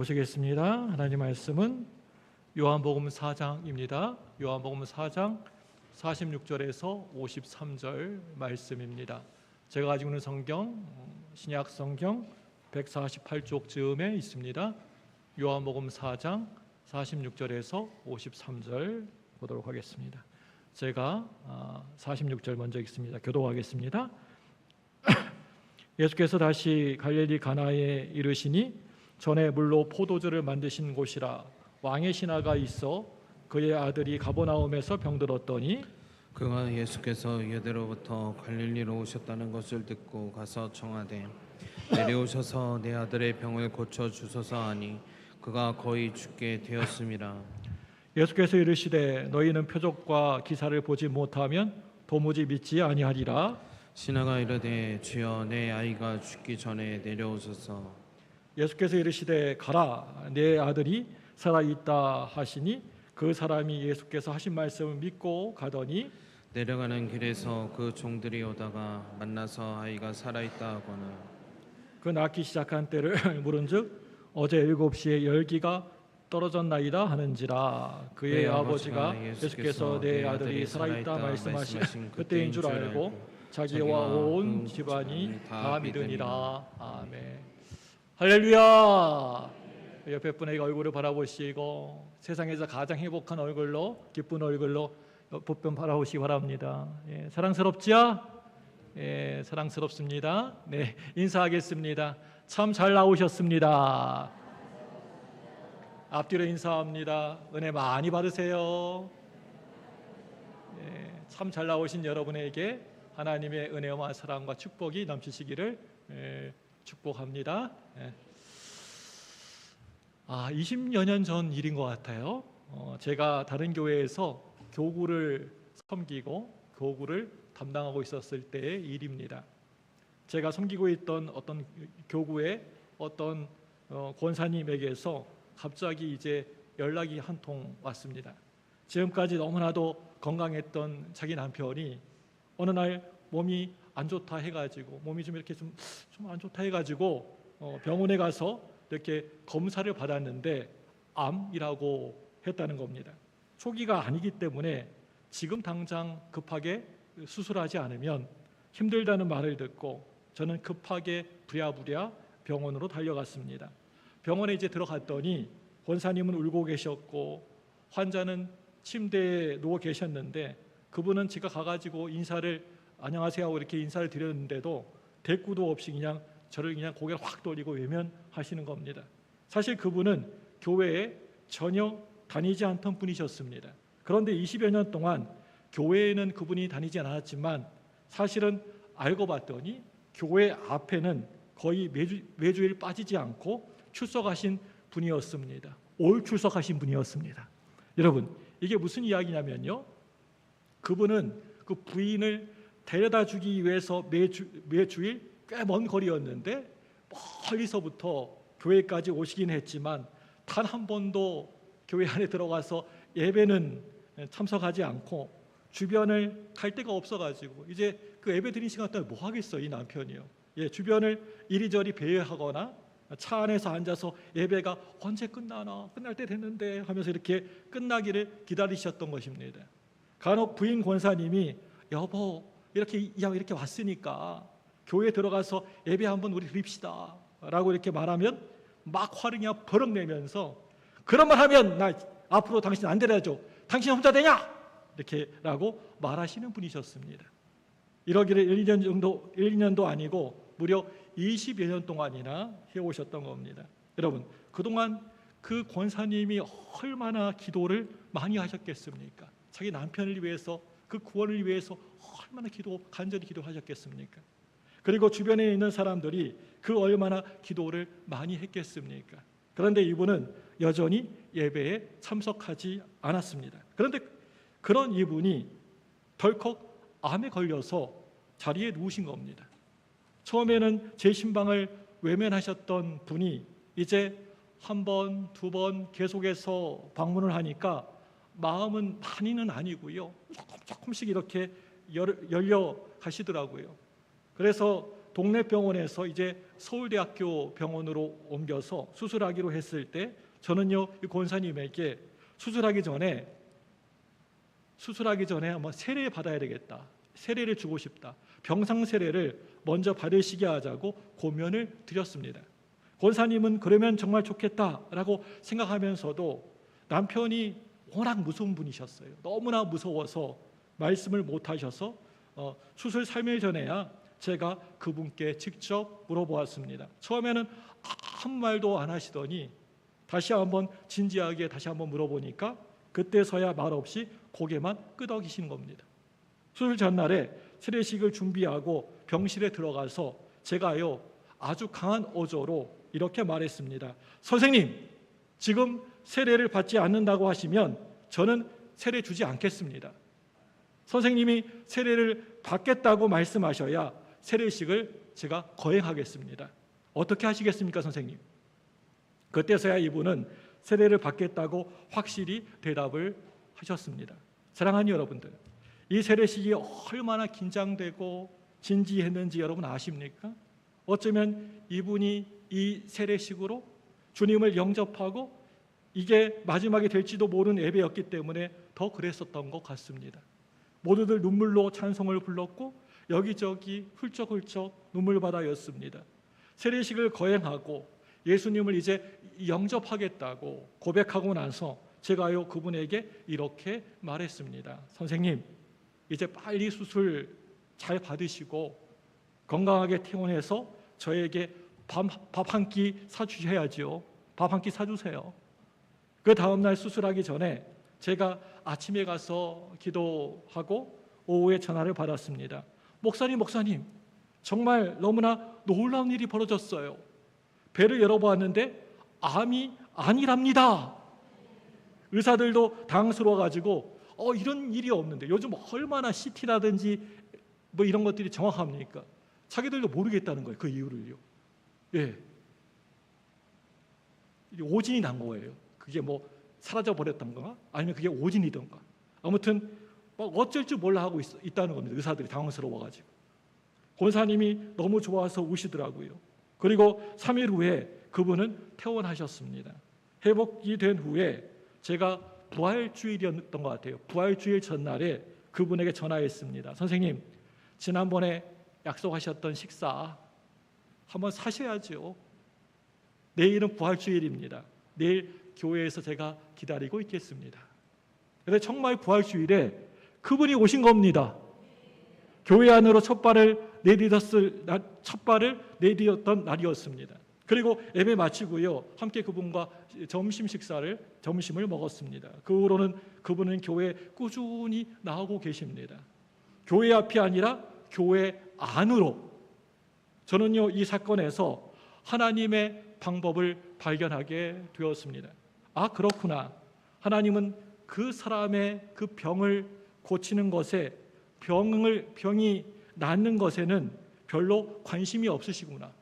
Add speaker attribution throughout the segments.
Speaker 1: 보시겠습니다. 하나님 말씀은 요한복음 4장입니다. 요한복음 4장 46절에서 53절 말씀입니다. 제가 가지고 있는 성경 신약 성경 148쪽 즈음에 있습니다. 요한복음 4장 46절에서 53절 보도록 하겠습니다. 제가 46절 먼저 읽습니다. 교독하겠습니다. 예수께서 다시 갈릴리 가나에 이르시니 전에 물로 포도주를 만드신 곳이라 왕의 신하가 있어 그의 아들이 가버나움에서 병들었더니
Speaker 2: 그가 예수께서 유대로부터 갈릴리로 오셨다는 것을 듣고 가서 청하되 내려오셔서 내 아들의 병을 고쳐 주소서 하니 그가 거의 죽게 되었음이라.
Speaker 1: 예수께서 이르시되 너희는 표적과 기사를 보지 못하면 도무지 믿지 아니하리라.
Speaker 2: 신하가 이르되 주여 내 아이가 죽기 전에 내려오소서.
Speaker 1: 예수께서 이르시되 가라 내 아들이 살아있다 하시니 그 사람이 예수께서 하신 말씀을 믿고 가더니
Speaker 2: 내려가는 길에서 그 종들이 오다가 만나서 아이가 살아있다 하거늘
Speaker 1: 그 낳기 시작한 때를 물은즉 어제 7시에 열기가 떨어졌나이다 하는지라. 그의 아버지가 예수께서 내 아들이 살아있다 말씀하신 그때인 줄 알고 자기와 온 집안이 다 믿으니라. 아멘. 할렐루야. 옆에 분에게 얼굴을 바라보시고 세상에서 가장 행복한 얼굴로 기쁜 얼굴로 보편 바라보시기 바랍니다. 예, 사랑스럽지요? 예, 사랑스럽습니다. 네, 인사하겠습니다. 참 잘 나오셨습니다. 앞뒤로 인사합니다. 은혜 많이 받으세요. 예, 참 잘 나오신 여러분에게 하나님의 은혜와 사랑과 축복이 넘치시기를 축복합니다. 20여 년 전 일인 것 같아요. 제가 다른 교회에서 교구를 섬기고 교구를 담당하고 있었을 때의 일입니다. 제가 섬기고 있던 어떤 교구의 어떤 권사님에게서 갑자기 이제 연락이 한 통 왔습니다. 지금까지 너무나도 건강했던 자기 남편이 어느 날 몸이 안 좋다 해가지고 몸이 좀 이렇게 좀 안 좋다 해가지고 병원에 가서 이렇게 검사를 받았는데 암이라고 했다는 겁니다. 초기가 아니기 때문에 지금 당장 급하게 수술하지 않으면 힘들다는 말을 듣고 저는 급하게 부랴부랴 병원으로 달려갔습니다. 병원에 이제 들어갔더니 권사님은 울고 계셨고 환자는 침대에 누워 계셨는데 그분은 제가 가가지고 인사를 안녕하세요 하고 이렇게 인사를 드렸는데도 대꾸도 없이 그냥 저를 그냥 고개를 확 돌리고 외면하시는 겁니다. 사실 그분은 교회에 전혀 다니지 않던 분이셨습니다. 그런데 20여 년 동안 교회에는 그분이 다니지 않았지만 사실은 알고 봤더니 교회 앞에는 거의 매주일 빠지지 않고 출석하신 분이었습니다. 올 출석하신 분이었습니다. 여러분, 이게 무슨 이야기냐면요, 그분은 그 부인을 데려다 주기 위해서 매주일 꽤 먼 거리였는데 멀리서부터 교회까지 오시긴 했지만 단 한 번도 교회 안에 들어가서 예배는 참석하지 않고 주변을 갈 데가 없어가지고 이제 그 예배 드린 시간 동안 뭐 하겠어요, 이 남편이요. 예, 주변을 이리저리 배회하거나 차 안에서 앉아서 예배가 언제 끝나나, 끝날 때 됐는데 하면서 이렇게 끝나기를 기다리셨던 것입니다. 간혹 부인 권사님이 여보 이렇게 왔으니까 교회 들어가서 예배 한번 우리 드립시다 라고 이렇게 말하면 막 화를 그냥 버럭 내면서 그런 말 하면 나 앞으로 당신 안 데려줘, 당신 혼자 되냐 이렇게 라고 말하시는 분이셨습니다. 이러기를 1년도 아니고 무려 20여 년 동안이나 해오셨던 겁니다. 여러분, 그동안 그 권사님이 얼마나 기도를 많이 하셨겠습니까? 자기 남편을 위해서, 그 구원을 위해서 얼마나 간절히 기도하셨겠습니까? 그리고 주변에 있는 사람들이 그 얼마나 기도를 많이 했겠습니까? 그런데 이분은 여전히 예배에 참석하지 않았습니다. 그런데 그런 이분이 덜컥 암에 걸려서 자리에 누우신 겁니다. 처음에는 제 신방을 외면하셨던 분이 이제 한 번, 두 번 계속해서 방문을 하니까 마음은 많이는 아니고요, 조금씩 이렇게 열려 가시더라고요. 그래서 동네 병원에서 이제 서울대학교 병원으로 옮겨서 수술하기로 했을 때 저는요, 이 권사님에게 수술하기 전에 한번 세례 받아야 되겠다, 세례를 주고 싶다, 병상 세례를 먼저 받으시게 하자고 고면을 드렸습니다. 권사님은 그러면 정말 좋겠다라고 생각하면서도 남편이 워낙 무서운 분이셨어요. 너무나 무서워서 말씀을 못 하셔서 수술 3일 전에야 제가 그분께 직접 물어보았습니다. 처음에는 아무 말도 안 하시더니 다시 한번 진지하게 다시 한번 물어보니까 그때서야 말없이 고개만 끄덕이시는 겁니다. 수술 전날에 세례식을 준비하고 병실에 들어가서 제가요, 아주 강한 어조로 이렇게 말했습니다. 선생님, 지금 세례를 받지 않는다고 하시면 저는 세례 주지 않겠습니다. 선생님이 세례를 받겠다고 말씀하셔야 세례식을 제가 거행하겠습니다. 어떻게 하시겠습니까, 선생님? 그때서야 이분은 세례를 받겠다고 확실히 대답을 하셨습니다. 사랑하는 여러분들, 이 세례식이 얼마나 긴장되고 진지했는지 여러분 아십니까? 어쩌면 이분이 이 세례식으로 주님을 영접하고 이게 마지막이 될지도 모르는 예배였기 때문에 더 그랬었던 것 같습니다. 모두들 눈물로 찬송을 불렀고 여기저기 훌쩍훌쩍 눈물바다였습니다. 세례식을 거행하고 예수님을 이제 영접하겠다고 고백하고 나서 제가요, 그분에게 이렇게 말했습니다. 선생님, 이제 빨리 수술 잘 받으시고 건강하게 퇴원해서 저에게 밥 한 끼 사주셔야지요. 밥 한 끼 사주세요. 그 다음날 수술하기 전에 제가 아침에 가서 기도하고 오후에 전화를 받았습니다. 목사님, 정말 너무나 놀라운 일이 벌어졌어요. 배를 열어보았는데 암이 아니랍니다. 의사들도 당황스러워가지고 이런 일이 없는데 요즘 얼마나 CT라든지 뭐 이런 것들이 정확합니까? 자기들도 모르겠다는 거예요. 그 이유를요. 예, 오진이 난 거예요. 그게 뭐 사라져 버렸던가 아니면 그게 오진이던가 아무튼 어쩔 줄 몰라 하고 있다는 겁니다. 의사들이 당황스러워가지고 권사님이 너무 좋아서 우시더라고요. 그리고 3일 후에 그분은 퇴원하셨습니다. 회복이 된 후에 제가 부활주일이었던 것 같아요. 부활주일 전날에 그분에게 전화했습니다. 선생님, 지난번에 약속하셨던 식사 한번 사셔야죠. 내일은 부활주일입니다. 내일 교회에서 제가 기다리고 있겠습니다. 그런데 정말 부활주일에 그분이 오신 겁니다. 교회 안으로 첫 발을 내디뎠던 날이었습니다. 그리고 예배 마치고요, 함께 그분과 점심을 먹었습니다. 그 후로는 그분은 교회에 꾸준히 나오고 계십니다. 교회 앞이 아니라 교회 안으로. 저는요, 이 사건에서 하나님의 방법을 발견하게 되었습니다. 아, 그렇구나. 하나님은 그 사람의 그 병을 고치는 것에, 병이 낫는 것에는 별로 관심이 없으시구나.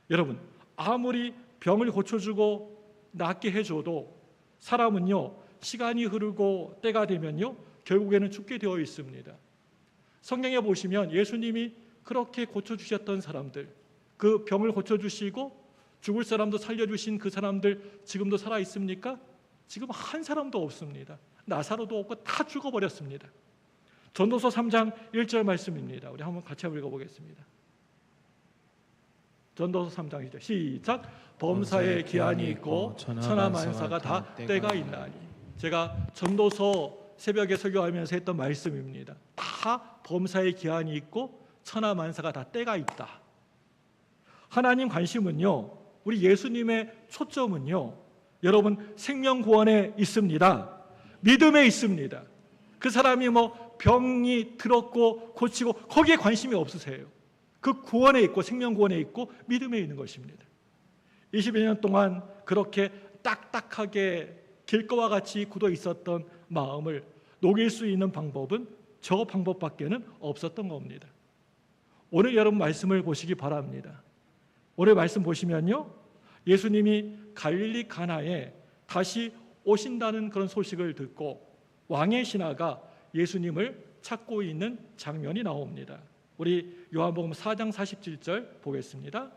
Speaker 1: 여러분, 아무리 병을 고쳐주고 낫게 해줘도 사람은요, 시간이 흐르고 때가 되면요, 결국에는 죽게 되어 있습니다. 성경에 보시면 예수님이 그렇게 고쳐주셨던 사람들, 그 병을 고쳐주시고 죽을 사람도 살려주신 그 사람들 지금도 살아 있습니까? 지금 한 사람도 없습니다. 나사로도 없고 다 죽어버렸습니다. 전도서 3장 1절 말씀입니다. 우리 한번 같이 한번 읽어보겠습니다. 전도서 3장 1절 시작. 범사에 기한이 있고 천하만사가 다 때가 있나니. 제가 전도서 새벽에 설교하면서 했던 말씀입니다. 다 범사에 기한이 있고 천하만사가 다 때가 있다. 하나님 관심은요, 우리 예수님의 초점은요, 여러분 생명구원에 있습니다. 믿음에 있습니다. 그 사람이 뭐 병이 들었고 고치고 거기에 관심이 없으세요. 그 구원에 있고 생명구원에 있고 믿음에 있는 것입니다. 20여 년 동안 그렇게 딱딱하게 길거와 같이 굳어 있었던 마음을 녹일 수 있는 방법은 저 방법밖에는 없었던 겁니다. 오늘 여러분 말씀을 보시기 바랍니다. 오늘 말씀 보시면요, 예수님이 갈릴리 가나에 다시 오신다는 그런 소식을 듣고 왕의 신하가 예수님을 찾고 있는 장면이 나옵니다. 우리 요한복음 4장 47절 보겠습니다.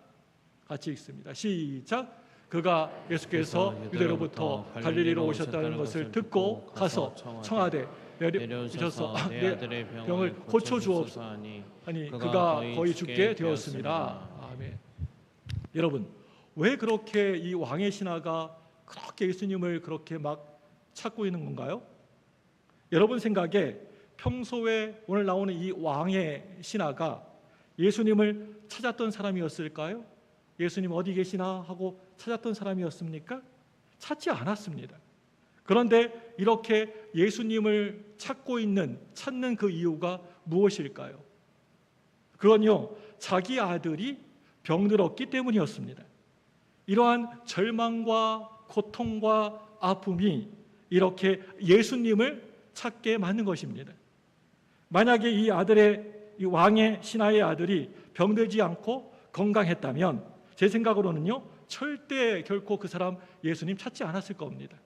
Speaker 1: 같이 읽습니다. 시작. 그가 예수께서 유대로부터 갈릴리로 오셨다는 것을 듣고 가서 청하되 내려오셔서 내 아들의 병을 고쳐 주옵소서 하니 그가 거의 죽게 되었습니다. 아멘. 여러분, 왜 그렇게 이 왕의 신하가 그렇게 예수님을 그렇게 막 찾고 있는 건가요? 여러분 생각에 평소에 오늘 나오는 이 왕의 신하가 예수님을 찾았던 사람이었을까요? 예수님 어디 계시나 하고 찾았던 사람이었습니까? 찾지 않았습니다. 그런데 이렇게 예수님을 찾는 그 이유가 무엇일까요? 그건요, 자기 아들이 병들었기 때문이었습니다. 이러한 절망과 고통과 아픔이 이렇게 예수님을 찾게 만든 것입니다. 만약에 이 왕의 신하의 아들이 병들지 않고 건강했다면 제 생각으로는요, 절대 결코 그 사람 예수님 찾지 않았을 겁니다.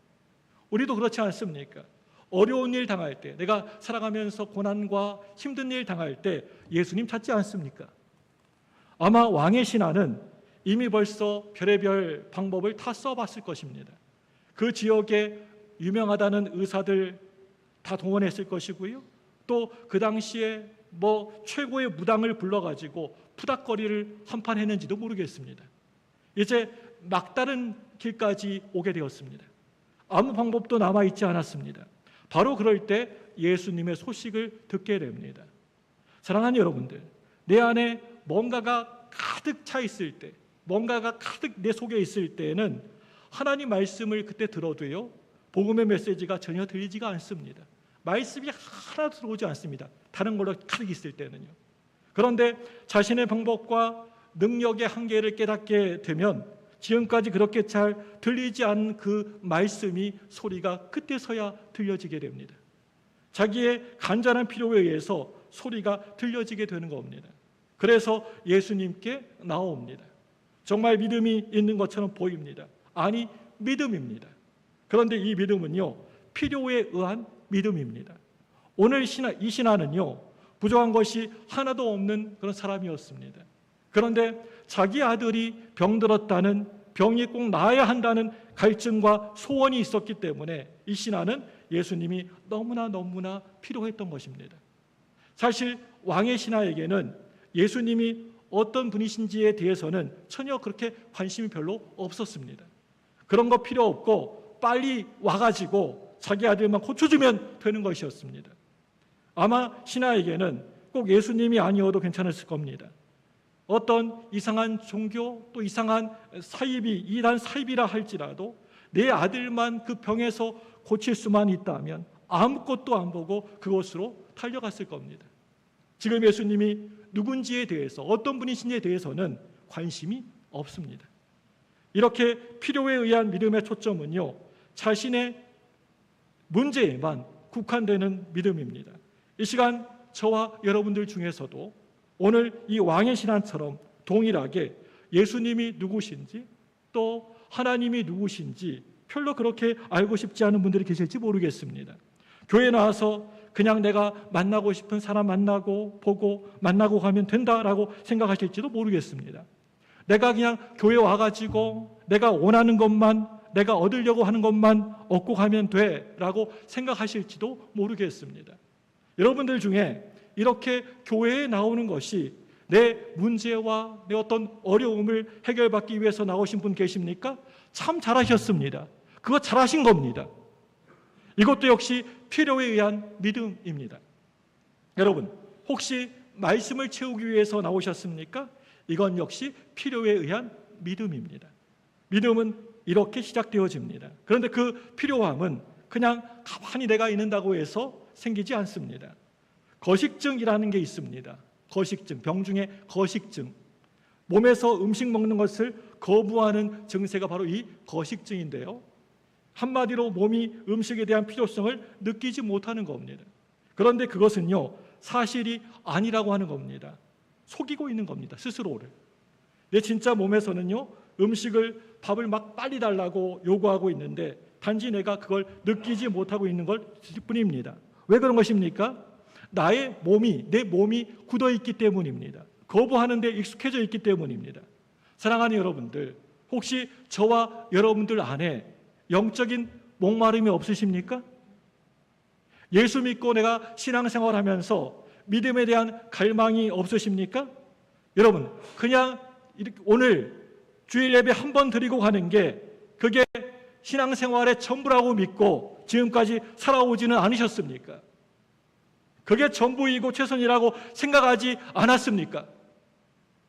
Speaker 1: 우리도 그렇지 않습니까? 어려운 일 당할 때, 내가 살아가면서 고난과 힘든 일 당할 때 예수님 찾지 않습니까? 아마 왕의 신하는 이미 벌써 별의별 방법을 다 써봤을 것입니다. 그 지역에 유명하다는 의사들 다 동원했을 것이고요. 또 그 당시에 최고의 무당을 불러가지고 푸닥거리를 한판 했는지도 모르겠습니다. 이제 막다른 길까지 오게 되었습니다. 아무 방법도 남아있지 않았습니다. 바로 그럴 때 예수님의 소식을 듣게 됩니다. 사랑하는 여러분들, 내 안에 뭔가가 가득 차 있을 때, 뭔가가 가득 내 속에 있을 때에는 하나님 말씀을 그때 들어도요, 복음의 메시지가 전혀 들리지가 않습니다. 말씀이 하나도 들어오지 않습니다. 다른 걸로 가득 있을 때는요. 그런데 자신의 방법과 능력의 한계를 깨닫게 되면 지금까지 그렇게 잘 들리지 않은 그 말씀이 소리가 그때서야 들려지게 됩니다. 자기의 간절한 필요에 의해서 소리가 들려지게 되는 겁니다. 그래서 예수님께 나옵니다. 정말 믿음이 있는 것처럼 보입니다. 아니, 믿음입니다. 그런데 이 믿음은요, 필요에 의한 믿음입니다. 오늘 이 신하는요, 부족한 것이 하나도 없는 그런 사람이었습니다. 그런데 자기 아들이 병들었다는, 병이 꼭 나아야 한다는 갈증과 소원이 있었기 때문에 이 신하는 예수님이 너무나 필요했던 것입니다. 사실 왕의 신하에게는 예수님이 어떤 분이신지에 대해서는 전혀 그렇게 관심이 별로 없었습니다. 그런 거 필요 없고 빨리 와가지고 자기 아들만 고쳐주면 되는 것이었습니다. 아마 신하에게는 꼭 예수님이 아니어도 괜찮았을 겁니다. 어떤 이상한 종교, 또 이상한 사이비, 이단 사이비라 할지라도 내 아들만 그 병에서 고칠 수만 있다면 아무것도 안 보고 그곳으로 달려갔을 겁니다. 지금 예수님이 누군지에 대해서, 어떤 분이신지에 대해서는 관심이 없습니다. 이렇게 필요에 의한 믿음의 초점은요, 자신의 문제에만 국한되는 믿음입니다. 이 시간 저와 여러분들 중에서도 오늘 이 왕의 신하처럼 동일하게 예수님이 누구신지, 또 하나님이 누구신지 별로 그렇게 알고 싶지 않은 분들이 계실지 모르겠습니다. 교회 나와서 그냥 내가 만나고 싶은 사람 만나고 보고 만나고 가면 된다라고 생각하실지도 모르겠습니다. 내가 그냥 교회 와가지고 내가 원하는 것만, 내가 얻으려고 하는 것만 얻고 가면 돼라고 생각하실지도 모르겠습니다. 여러분들 중에 이렇게 교회에 나오는 것이 내 문제와 내 어떤 어려움을 해결받기 위해서 나오신 분 계십니까? 참 잘하셨습니다. 그거 잘하신 겁니다. 이것도 역시 필요에 의한 믿음입니다. 여러분, 혹시 말씀을 채우기 위해서 나오셨습니까? 이건 역시 필요에 의한 믿음입니다. 믿음은 이렇게 시작되어집니다. 그런데 그 필요함은 그냥 가만히 내가 있는다고 해서 생기지 않습니다. 거식증이라는 게 있습니다. 거식증, 병 중에 거식증. 몸에서 음식 먹는 것을 거부하는 증세가 바로 이 거식증인데요. 한마디로 몸이 음식에 대한 필요성을 느끼지 못하는 겁니다. 그런데 그것은요, 사실이 아니라고 하는 겁니다. 속이고 있는 겁니다, 스스로를. 내 진짜 몸에서는요, 밥을 막 빨리 달라고 요구하고 있는데 단지 내가 그걸 느끼지 못하고 있는 걸 뿐입니다. 왜 그런 것입니까? 나의 몸이, 내 몸이 굳어 있기 때문입니다. 거부하는 데 익숙해져 있기 때문입니다. 사랑하는 여러분들, 혹시 저와 여러분들 안에 영적인 목마름이 없으십니까? 예수 믿고 내가 신앙생활하면서 믿음에 대한 갈망이 없으십니까? 여러분, 그냥 오늘 주일 예배 한 번 드리고 가는 게 그게 신앙생활의 전부라고 믿고 지금까지 살아오지는 않으셨습니까? 그게 전부이고 최선이라고 생각하지 않았습니까?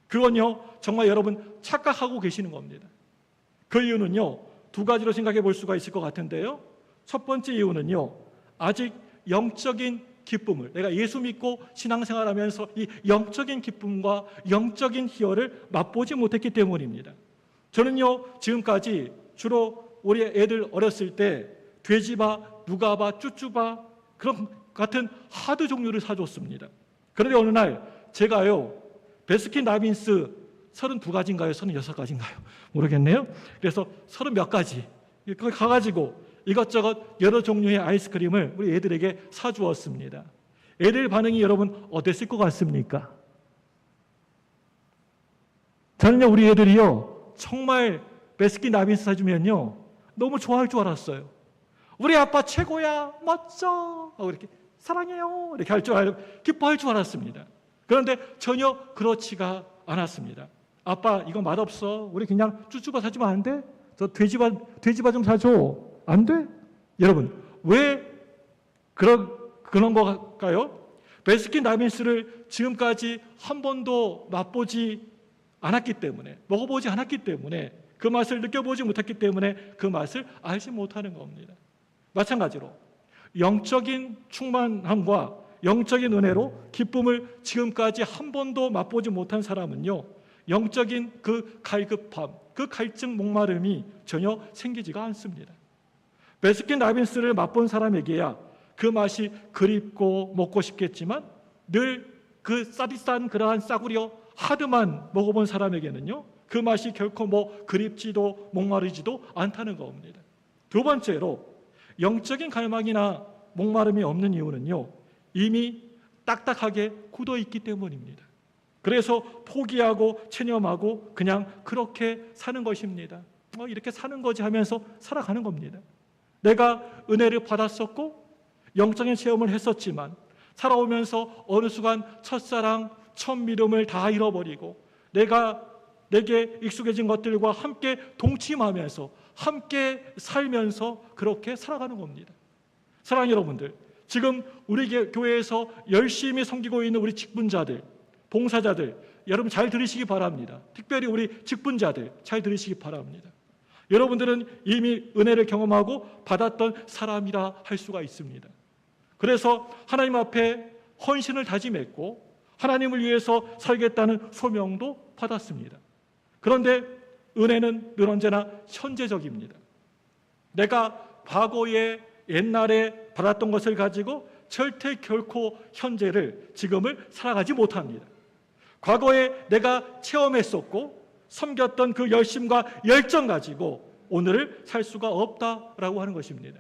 Speaker 1: 그건요, 정말 여러분 착각하고 계시는 겁니다. 그 이유는요, 두 가지로 생각해 볼 수가 있을 것 같은데요. 첫 번째 이유는요, 아직 영적인 기쁨을, 내가 예수 믿고 신앙생활하면서 이 영적인 기쁨과 영적인 희열을 맛보지 못했기 때문입니다. 저는요, 지금까지 주로 우리 애들 어렸을 때 돼지바, 누가바, 쭈쭈바 그런 같은 하드 종류를 사줬습니다. 그런데 어느 날 제가요, 베스킨 라빈스 32가지인가요? 36가지인가요? 모르겠네요. 그래서 30몇 가지 거기 가가지고 이것저것 여러 종류의 아이스크림을 우리 애들에게 사주었습니다. 애들 반응이 여러분 어땠을 것 같습니까? 저는요, 우리 애들이요, 정말 베스킨 라빈스 사주면요 너무 좋아할 줄 알았어요. 우리 아빠 최고야, 멋져 하고 이렇게 사랑해요 이렇게 할 줄 알고 기뻐할 줄 알았습니다. 그런데 전혀 그렇지가 않았습니다. 아빠 이거 맛없어, 우리 그냥 쭈쭈바 사주면 안 돼? 저 돼지바 좀 사줘. 안 돼? 여러분, 왜 그런 걸까요? 베스킨 라빈스를 지금까지 한 번도 맛보지 않았기 때문에, 먹어보지 않았기 때문에, 그 맛을 느껴보지 못했기 때문에 그 맛을 알지 못하는 겁니다. 마찬가지로 영적인 충만함과 영적인 은혜로 기쁨을 지금까지 한 번도 맛보지 못한 사람은요, 영적인 그 갈급함, 그 갈증 목마름이 전혀 생기지가 않습니다. 베스킨 라빈스를 맛본 사람에게야 그 맛이 그립고 먹고 싶겠지만 늘 그 싸디싼 그러한 싸구려 하드만 먹어본 사람에게는요, 그 맛이 결코 그립지도 목마르지도 않다는 겁니다. 두 번째로 영적인 갈망이나 목마름이 없는 이유는요, 이미 딱딱하게 굳어 있기 때문입니다. 그래서 포기하고 체념하고 그냥 그렇게 사는 것입니다. 이렇게 사는 거지 하면서 살아가는 겁니다. 내가 은혜를 받았었고 영적인 체험을 했었지만 살아오면서 어느 순간 첫사랑, 첫 믿음을 다 잃어버리고 내게 익숙해진 것들과 함께 동침하면서 함께 살면서 그렇게 살아가는 겁니다. 사랑하는 여러분들, 지금 우리 교회에서 열심히 섬기고 있는 우리 직분자들, 봉사자들, 여러분 잘 들으시기 바랍니다. 특별히 우리 직분자들 잘 들으시기 바랍니다. 여러분들은 이미 은혜를 경험하고 받았던 사람이라 할 수가 있습니다. 그래서 하나님 앞에 헌신을 다짐했고 하나님을 위해서 살겠다는 소명도 받았습니다. 그런데 은혜는 늘 언제나 현재적입니다. 내가 과거에 옛날에 받았던 것을 가지고 절대 결코 현재를, 지금을 살아가지 못합니다. 과거에 내가 체험했었고 섬겼던 그 열심과 열정 가지고 오늘을 살 수가 없다라고 하는 것입니다.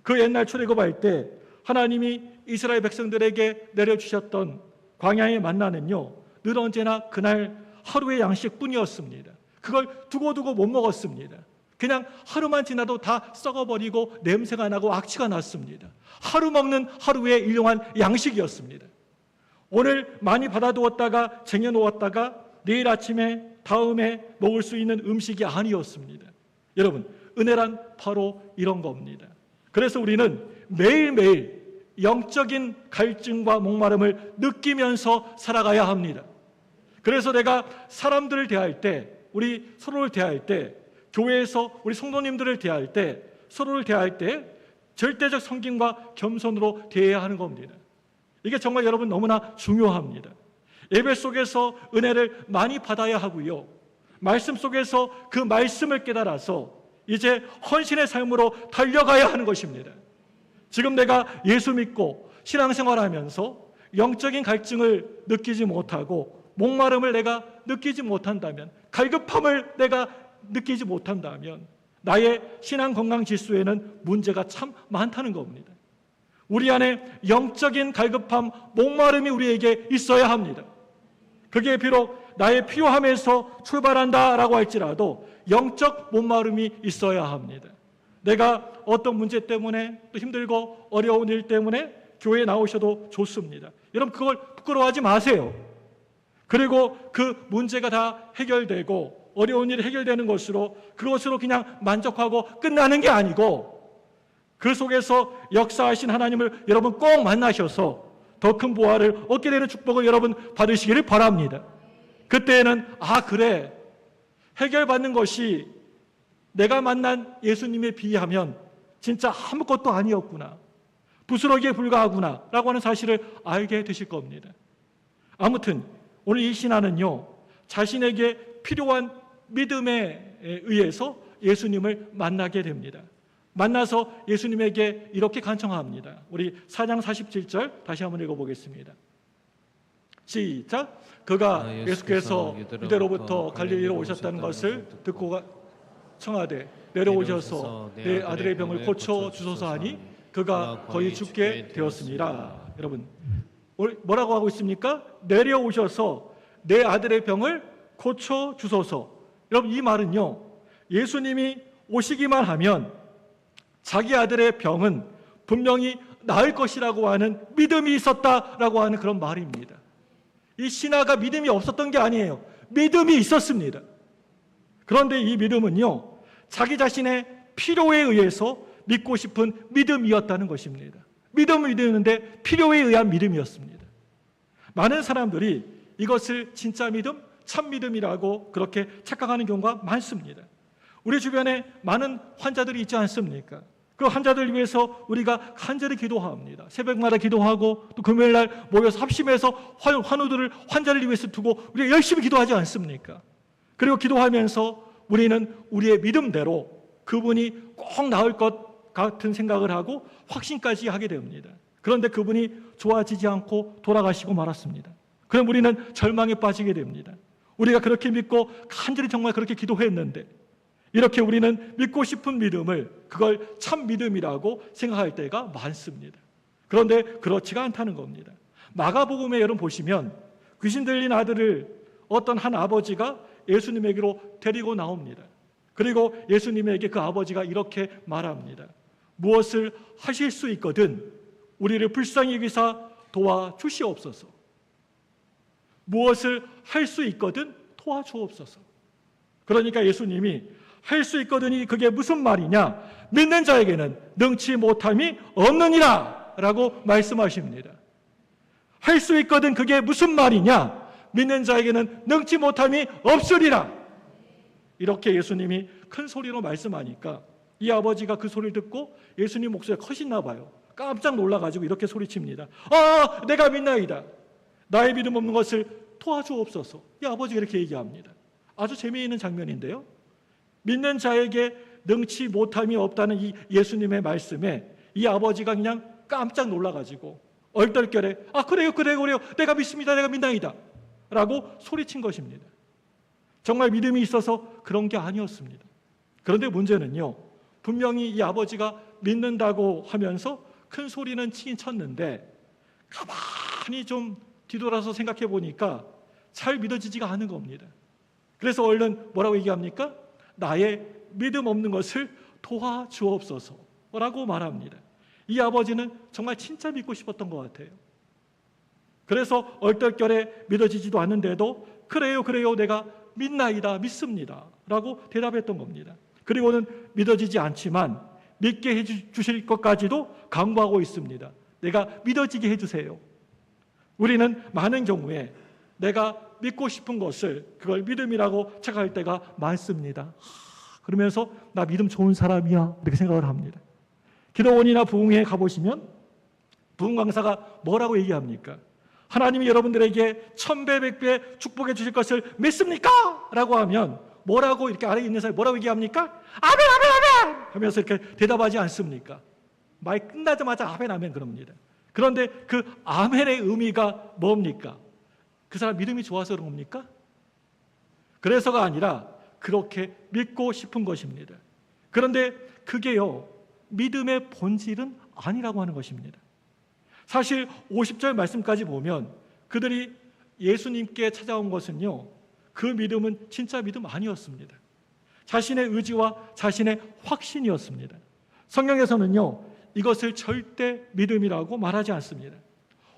Speaker 1: 그 옛날 출애굽할 때 하나님이 이스라엘 백성들에게 내려주셨던 광야의 만나는요, 늘 언제나 그날 하루의 양식뿐이었습니다. 그걸 두고두고 못 먹었습니다. 그냥 하루만 지나도 다 썩어버리고 냄새가 나고 악취가 났습니다. 하루 먹는 하루의 일용한 양식이었습니다. 오늘 많이 받아두었다가 쟁여놓았다가 내일 아침에 다음에 먹을 수 있는 음식이 아니었습니다. 여러분, 은혜란 바로 이런 겁니다. 그래서 우리는 매일매일 영적인 갈증과 목마름을 느끼면서 살아가야 합니다. 그래서 내가 사람들을 대할 때, 우리 서로를 대할 때, 교회에서 우리 성도님들을 대할 때, 서로를 대할 때 절대적 섬김과 겸손으로 대해야 하는 겁니다. 이게 정말 여러분 너무나 중요합니다. 예배 속에서 은혜를 많이 받아야 하고요, 말씀 속에서 그 말씀을 깨달아서 이제 헌신의 삶으로 달려가야 하는 것입니다. 지금 내가 예수 믿고 신앙생활하면서 영적인 갈증을 느끼지 못하고 목마름을 내가 느끼지 못한다면, 갈급함을 내가 느끼지 못한다면 나의 신앙 건강 지수에는 문제가 참 많다는 겁니다. 우리 안에 영적인 갈급함, 목마름이 우리에게 있어야 합니다. 그게 비록 나의 필요함에서 출발한다라고 할지라도 영적 목마름이 있어야 합니다. 내가 어떤 문제 때문에 또 힘들고 어려운 일 때문에 교회에 나오셔도 좋습니다. 여러분 그걸 부끄러워하지 마세요. 그리고 그 문제가 다 해결되고 어려운 일이 해결되는 것으로 그것으로 그냥 만족하고 끝나는 게 아니고 그 속에서 역사하신 하나님을 여러분 꼭 만나셔서 더 큰 보화를 얻게 되는 축복을 여러분 받으시기를 바랍니다. 그때에는 그래, 해결받는 것이 내가 만난 예수님에 비하면 진짜 아무것도 아니었구나, 부스러기에 불과하구나 라고 하는 사실을 알게 되실 겁니다. 아무튼 오늘 이 신앙은요, 자신에게 필요한 믿음에 의해서 예수님을 만나게 됩니다. 만나서 예수님에게 이렇게 간청합니다. 우리 4장 47절 다시 한번 읽어보겠습니다. 시작. 그가 예수께서 유대로부터 갈릴리로 오셨다는 것을 듣고 청하되 내려오셔서 내 아들의 병을 고쳐 주소서 하니 그가 거의 죽게 되었습니다. 여러분 뭐라고 하고 있습니까? 내려오셔서 내 아들의 병을 고쳐 주소서. 여러분 이 말은요, 예수님이 오시기만 하면 자기 아들의 병은 분명히 나을 것이라고 하는 믿음이 있었다라고 하는 그런 말입니다. 이 신하가 믿음이 없었던 게 아니에요. 믿음이 있었습니다. 그런데 이 믿음은요, 자기 자신의 필요에 의해서 믿고 싶은 믿음이었다는 것입니다. 믿음을 믿는데 필요에 의한 믿음이었습니다. 많은 사람들이 이것을 진짜 믿음, 참 믿음이라고 그렇게 착각하는 경우가 많습니다. 우리 주변에 많은 환자들이 있지 않습니까? 그 환자들 위해서 우리가 간절히 기도합니다. 새벽마다 기도하고 또 금요일날 모여서 합심해서 환우들을 환자를 위해서 두고 우리가 열심히 기도하지 않습니까? 그리고 기도하면서 우리는 우리의 믿음대로 그분이 꼭 나을 것 같은 생각을 하고 확신까지 하게 됩니다. 그런데 그분이 좋아지지 않고 돌아가시고 말았습니다. 그럼 우리는 절망에 빠지게 됩니다. 우리가 그렇게 믿고 간절히 정말 그렇게 기도했는데 이렇게 우리는 믿고 싶은 믿음을 그걸 참 믿음이라고 생각할 때가 많습니다. 그런데 그렇지가 않다는 겁니다. 마가복음에 여러분 보시면 귀신 들린 아들을 어떤 한 아버지가 예수님에게로 데리고 나옵니다. 그리고 예수님에게 그 아버지가 이렇게 말합니다. 무엇을 하실 수 있거든 우리를 불쌍히 여기사 도와주시옵소서. 무엇을 할 수 있거든 도와주옵소서. 그러니까 예수님이 할 수 있거든이 그게 무슨 말이냐? 믿는 자에게는 능치 못함이 없느니라 라고 말씀하십니다. 할 수 있거든 그게 무슨 말이냐? 믿는 자에게는 능치 못함이 없으리라. 이렇게 예수님이 큰 소리로 말씀하니까 이 아버지가 그 소리를 듣고 예수님 목소리가 커졌나 봐요. 깜짝 놀라가지고 이렇게 소리칩니다. 내가 믿나이다. 나의 믿음 없는 것을 도와주옵소서. 이 아버지가 이렇게 얘기합니다. 아주 재미있는 장면인데요. 믿는 자에게 능치 못함이 없다는 이 예수님의 말씀에 이 아버지가 그냥 깜짝 놀라가지고 얼떨결에 그래요 내가 믿습니다. 내가 믿나이다 라고 소리친 것입니다. 정말 믿음이 있어서 그런 게 아니었습니다. 그런데 문제는요, 분명히 이 아버지가 믿는다고 하면서 큰 소리는 치긴 쳤는데 가만히 좀 뒤돌아서 생각해 보니까 잘 믿어지지가 않은 겁니다. 그래서 얼른 뭐라고 얘기합니까? 나의 믿음 없는 것을 도와주옵소서라고 말합니다. 이 아버지는 정말 진짜 믿고 싶었던 것 같아요. 그래서 얼떨결에 믿어지지도 않는데도 그래요 내가 믿나이다 믿습니다 라고 대답했던 겁니다. 그리고는 믿어지지 않지만 믿게 해주실 것까지도 강구하고 있습니다. 내가 믿어지게 해주세요. 우리는 많은 경우에 내가 믿고 싶은 것을 그걸 믿음이라고 착각할 때가 많습니다. 그러면서 나 믿음 좋은 사람이야 이렇게 생각을 합니다. 기도원이나 부흥회에 가보시면 부흥 강사가 뭐라고 얘기합니까? 하나님이 여러분들에게 1000배 100배 축복해 주실 것을 믿습니까? 라고 하면 뭐라고 이렇게 아래에 있는 사람이 뭐라고 얘기합니까? 아멘 하면서 이렇게 대답하지 않습니까? 말 끝나자마자 아멘 그럽니다. 그런데 그 아멘의 의미가 뭡니까? 그 사람 믿음이 좋아서 그런 겁니까? 그래서가 아니라 그렇게 믿고 싶은 것입니다. 그런데 그게요, 믿음의 본질은 아니라고 하는 것입니다. 사실 50절 말씀까지 보면 그들이 예수님께 찾아온 것은요, 그 믿음은 진짜 믿음 아니었습니다. 자신의 의지와 자신의 확신이었습니다. 성경에서는요, 이것을 절대 믿음이라고 말하지 않습니다.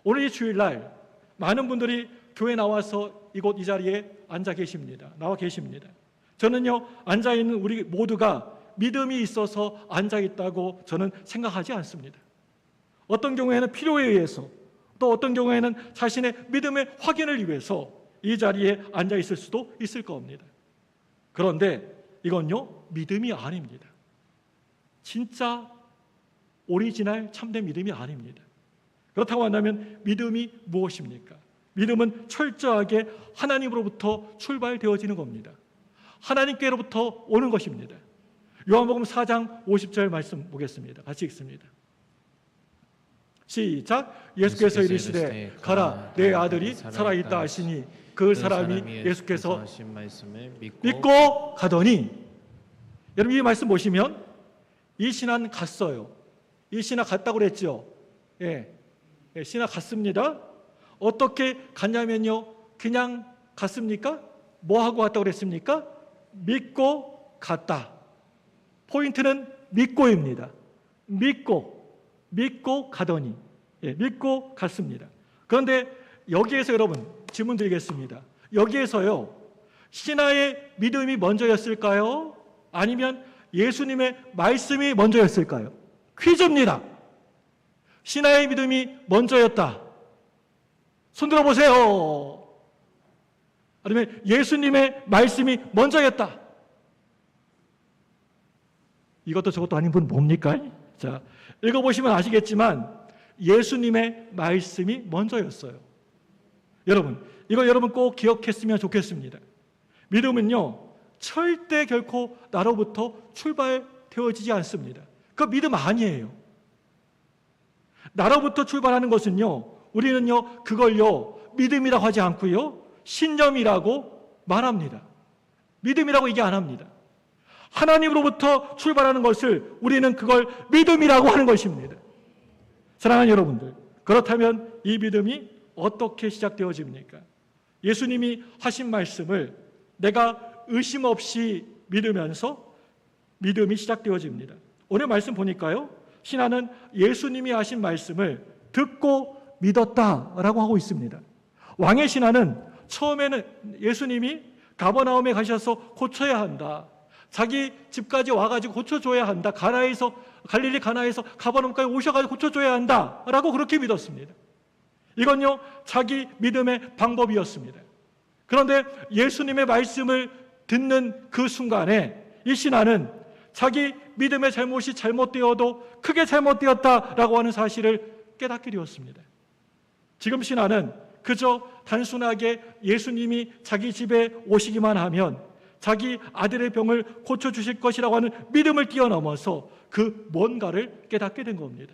Speaker 1: 오늘 이 주일날 많은 분들이 교회 나와서 이곳 이 자리에 앉아 계십니다. 나와 계십니다. 저는요, 앉아있는 우리 모두가 믿음이 있어서 앉아있다고 저는 생각하지 않습니다. 어떤 경우에는 필요에 의해서, 또 어떤 경우에는 자신의 믿음의 확인을 위해서 이 자리에 앉아있을 수도 있을 겁니다. 그런데 이건요, 믿음이 아닙니다. 진짜 오리지널 참된 믿음이 아닙니다. 그렇다고 한다면 믿음이 무엇입니까? 믿음은 철저하게 하나님으로부터 출발되어지는 겁니다. 하나님께로부터 오는 것입니다. 요한복음 4장 50절 말씀 보겠습니다. 같이 읽습니다. 시작. 예수께서 이르시되 가라, 내 아들이 살아있다 하시니 그 사람이 예수께서
Speaker 2: 하신 말씀을
Speaker 1: 믿고 가더니, 여러분 이 말씀 보시면 이 신하는 갔어요. 이 신하 갔다고 그랬죠. 신하 갔습니다. 어떻게 갔냐면요, 그냥 갔습니까? 뭐 하고 갔다고 그랬습니까? 믿고 갔다. 포인트는 믿고입니다. 믿고 가더니, 믿고 갔습니다. 그런데 여기에서 여러분 질문 드리겠습니다. 여기에서요, 신하의 믿음이 먼저였을까요? 아니면 예수님의 말씀이 먼저였을까요? 퀴즈입니다. 신하의 믿음이 먼저였다. 손 들어보세요. 아니면 예수님의 말씀이 먼저였다. 이것도 저것도 아닌 분 뭡니까? 자, 읽어보시면 아시겠지만 예수님의 말씀이 먼저였어요. 여러분, 이거 여러분 꼭 기억했으면 좋겠습니다. 믿음은요, 절대 결코 나로부터 출발되어지지 않습니다. 그 믿음 아니에요. 나로부터 출발하는 것은요, 우리는요, 그걸요, 믿음이라고 하지 않고요, 신념이라고 말합니다. 믿음이라고 얘기 안 합니다. 하나님으로부터 출발하는 것을 우리는 그걸 믿음이라고 하는 것입니다. 사랑하는 여러분들, 그렇다면 이 믿음이 어떻게 시작되어집니까? 예수님이 하신 말씀을 내가 의심 없이 믿으면서 믿음이 시작되어집니다. 오늘 말씀 보니까요, 신하는 예수님이 하신 말씀을 듣고 믿었다라고 하고 있습니다. 왕의 신하는 처음에는 예수님이 가버나움에 가셔서 고쳐야 한다, 자기 집까지 와가지고 고쳐줘야 한다, 갈릴리 가나에서 가버나움까지 오셔가지고 고쳐줘야 한다라고 그렇게 믿었습니다. 이건요, 자기 믿음의 방법이었습니다. 그런데 예수님의 말씀을 듣는 그 순간에 이 신하는 자기 믿음의 잘못이 잘못되어도 크게 잘못되었다라고 하는 사실을 깨닫게 되었습니다. 지금 신하는 그저 단순하게 예수님이 자기 집에 오시기만 하면 자기 아들의 병을 고쳐주실 것이라고 하는 믿음을 뛰어넘어서 그 뭔가를 깨닫게 된 겁니다.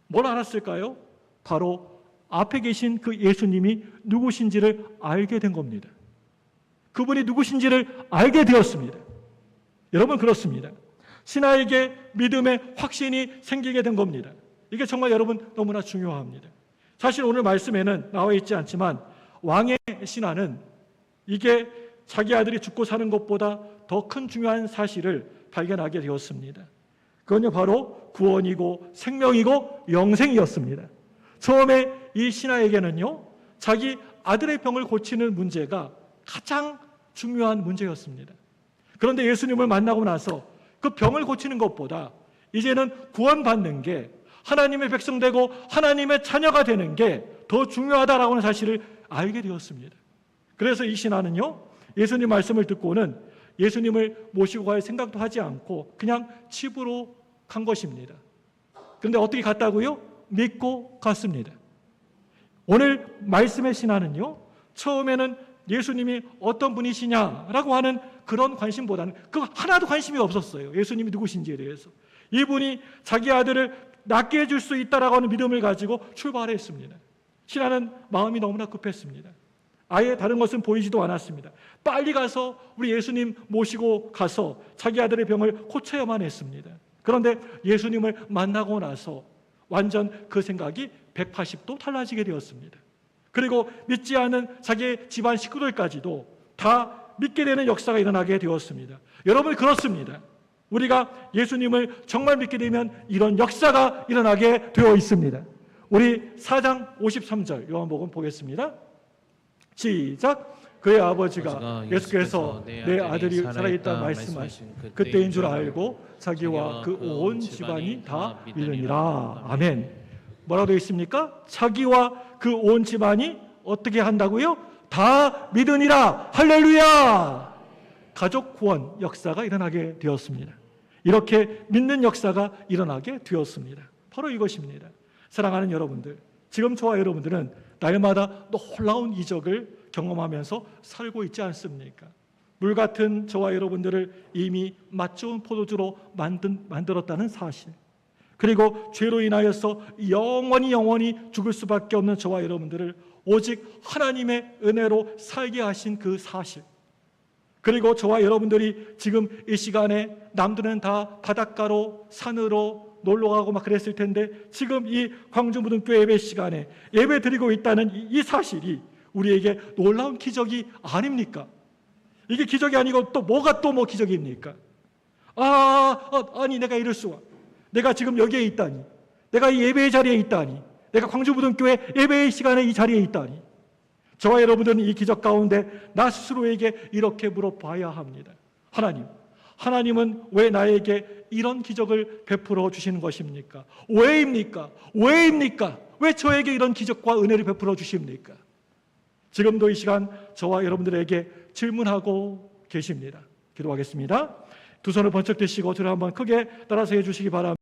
Speaker 1: 뭘 알았을까요? 바로 앞에 계신 그 예수님이 누구신지를 알게 된 겁니다. 그분이 누구신지를 알게 되었습니다. 여러분, 그렇습니다. 신하에게 믿음의 확신이 생기게 된 겁니다. 이게 정말 여러분 너무나 중요합니다. 사실 오늘 말씀에는 나와 있지 않지만 왕의 신하는 이게 자기 아들이 죽고 사는 것보다 더 큰 중요한 사실을 발견하게 되었습니다. 그건요, 바로 구원이고 생명이고 영생이었습니다. 처음에 이 신하에게는요, 자기 아들의 병을 고치는 문제가 가장 중요한 문제였습니다. 그런데 예수님을 만나고 나서 그 병을 고치는 것보다 이제는 구원받는 게, 하나님의 백성 되고 하나님의 자녀가 되는 게 더 중요하다라고 하는 사실을 알게 되었습니다. 그래서 이 신하는요, 예수님 말씀을 듣고는 예수님을 모시고 갈 생각도 하지 않고 그냥 집으로 간 것입니다. 그런데 어떻게 갔다고요? 믿고 갔습니다. 오늘 말씀의 신하는요, 처음에는 예수님이 어떤 분이시냐라고 하는 그런 관심보다는 그 하나도 관심이 없었어요. 예수님이 누구신지에 대해서. 이분이 자기 아들을 낫게 해줄 수 있다라고 하는 믿음을 가지고 출발했습니다. 신하는 마음이 너무나 급했습니다. 아예 다른 것은 보이지도 않았습니다. 빨리 가서 우리 예수님 모시고 가서 자기 아들의 병을 고쳐야만 했습니다. 그런데 예수님을 만나고 나서 완전 그 생각이 180도 달라지게 되었습니다. 그리고 믿지 않은 자기의 집안 식구들까지도 다 믿게 되는 역사가 일어나게 되었습니다. 여러분, 그렇습니다. 우리가 예수님을 정말 믿게 되면 이런 역사가 일어나게 되어 있습니다. 우리 4장 53절 요한복음 보겠습니다. 시작. 그의 아버지가 예수께서 내 아들이 살아있다 말씀하신 그때인 줄 알고 자기와 그 온 집안이 다 믿으니라. 아멘. 뭐라고 되어 있습니까? 자기와 그 온 집안이 어떻게 한다고요? 다 믿으니라. 할렐루야. 가족 구원 역사가 일어나게 되었습니다. 이렇게 믿는 역사가 일어나게 되었습니다. 바로 이것입니다. 사랑하는 여러분들, 지금 저와 여러분들은 날마다 놀라운 이적을 경험하면서 살고 있지 않습니까? 물 같은 저와 여러분들을 이미 맛 좋은 포도주로 만들었다는 사실, 그리고 죄로 인하여서 영원히 죽을 수밖에 없는 저와 여러분들을 오직 하나님의 은혜로 살게 하신 그 사실, 그리고 저와 여러분들이 지금 이 시간에 남들은 다 바닷가로 산으로 놀러가고 막 그랬을 텐데 지금 이 광주무등교회 예배 시간에 예배 드리고 있다는 이 사실이 우리에게 놀라운 기적이 아닙니까? 이게 기적이 아니고 또 뭐가 또 뭐 기적입니까? 아니 내가 이럴 수가, 내가 지금 여기에 있다니, 내가 이 예배의 자리에 있다니, 내가 광주무등교회 예배의 시간에 이 자리에 있다니. 저와 여러분들은 이 기적 가운데 나 스스로에게 이렇게 물어봐야 합니다. 하나님은 왜 나에게 이런 기적을 베풀어 주시는 것입니까? 왜입니까? 왜 저에게 이런 기적과 은혜를 베풀어 주십니까? 지금도 이 시간 저와 여러분들에게 질문하고 계십니다. 기도하겠습니다. 두 손을 번쩍 드시고 저를 한번 크게 따라서 해주시기 바랍니다.